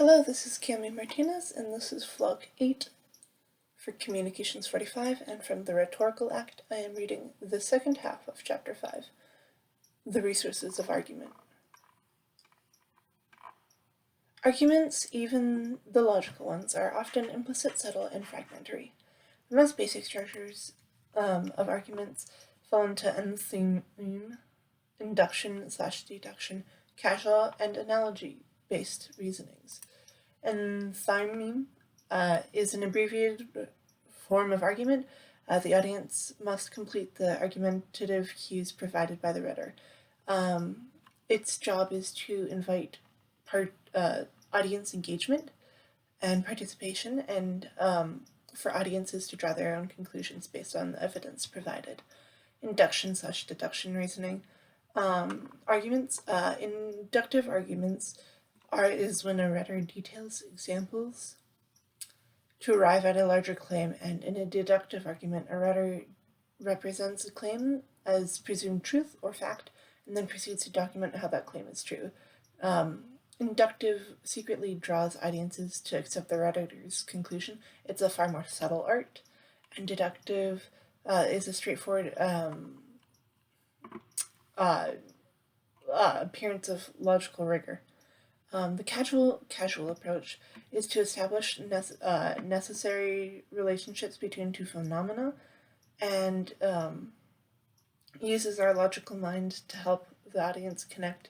Hello, this is Cami Martinez, and this is vlog 8 for Communications 45, and from the Rhetorical Act, I am reading the second half of Chapter 5, The Resources of Argument. Arguments, even the logical ones, are often implicit, subtle, and fragmentary. The most basic structures of arguments fall into end-theme, induction/deduction, causal, and analogy-based reasonings. Enthymeme is an abbreviated form of argument. The audience must complete the argumentative cues provided by the rhetor. Its job is to invite audience engagement and participation, and for audiences to draw their own conclusions based on the evidence provided. Induction/deduction reasoning. Arguments. Inductive arguments is when a rhetor details examples to arrive at a larger claim, and in a deductive argument, a rhetor represents a claim as presumed truth or fact, and then proceeds to document how that claim is true. Inductive secretly draws audiences to accept the rhetor's conclusion. It's a far more subtle art, and deductive is a straightforward appearance of logical rigor. The casual approach is to establish necessary relationships between two phenomena, and uses our logical mind to help the audience connect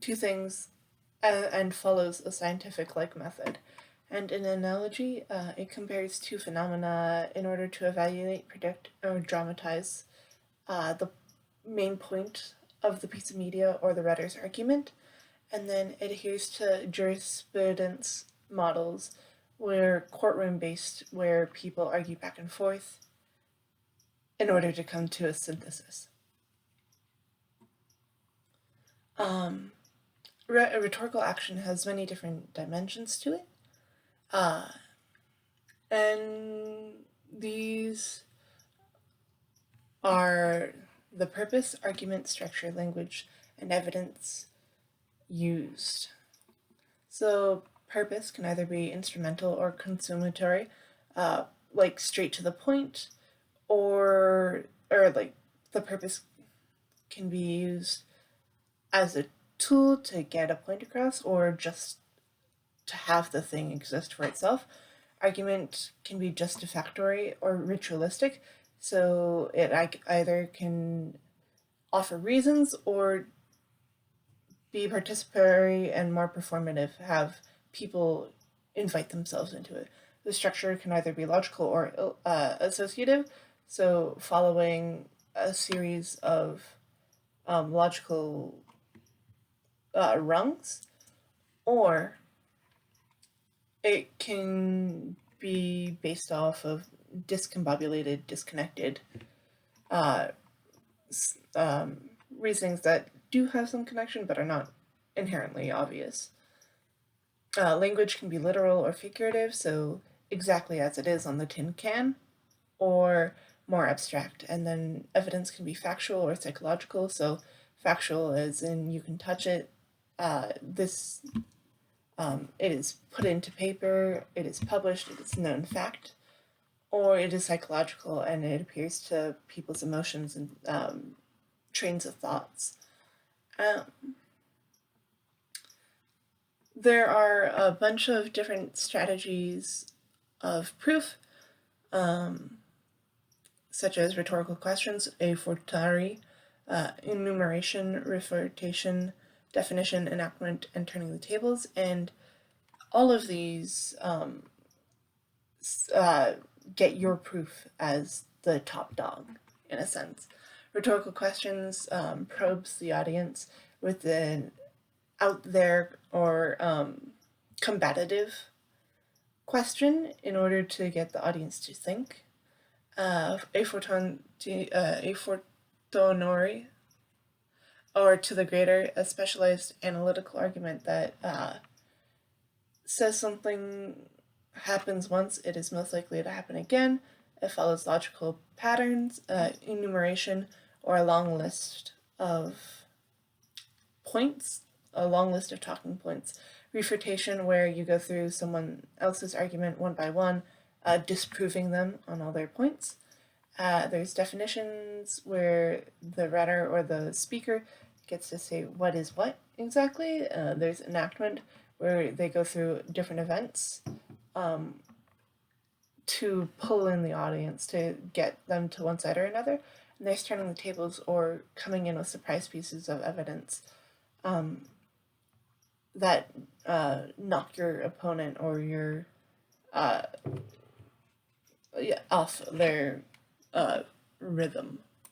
two things and follows a scientific-like method. And in analogy, it compares two phenomena in order to evaluate, predict, or dramatize the main point of the piece of media or the writer's argument, and then adheres to jurisprudence models where courtroom-based, where people argue back and forth in order to come to a synthesis. Rhetorical action has many different dimensions to it, and these are the purpose, argument, structure, language, and evidence used. So purpose can either be instrumental or consummatory, like straight to the point, or like the purpose can be used as a tool to get a point across, or just to have the thing exist for itself. Argument can be justifactory or ritualistic, so it either can offer reasons or be participatory and more performative, have people invite themselves into it. The structure can either be logical or associative, so following a series of logical rungs, or it can be based off of discombobulated, disconnected reasonings that do have some connection but are not inherently obvious. Language can be literal or figurative, so exactly as it is on the tin can, or more abstract. And then evidence can be factual or psychological, so factual as in you can touch it, it is put into paper, it is published, it is known fact, or it is psychological and it appears to people's emotions and trains of thoughts. There are a bunch of different strategies of proof, such as rhetorical questions, a fortiori, enumeration, refutation, definition, enactment, and turning the tables, and all of these get your proof as the top dog, in a sense. Rhetorical questions probes the audience with an out there or combative question in order to get the audience to think. A fortiori, or to the greater, a specialized analytical argument that says something happens once, it is most likely to happen again. It follows logical patterns, enumeration, or a long list of points a long list of talking points. Refutation, where you go through someone else's argument one by one, disproving them on all their points. There's definitions, where the writer or the speaker gets to say what is what exactly. There's enactment, where they go through different events to pull in the audience, to get them to one side or another. And there's turning the tables, or coming in with surprise pieces of evidence that knock your opponent or your off their rhythm.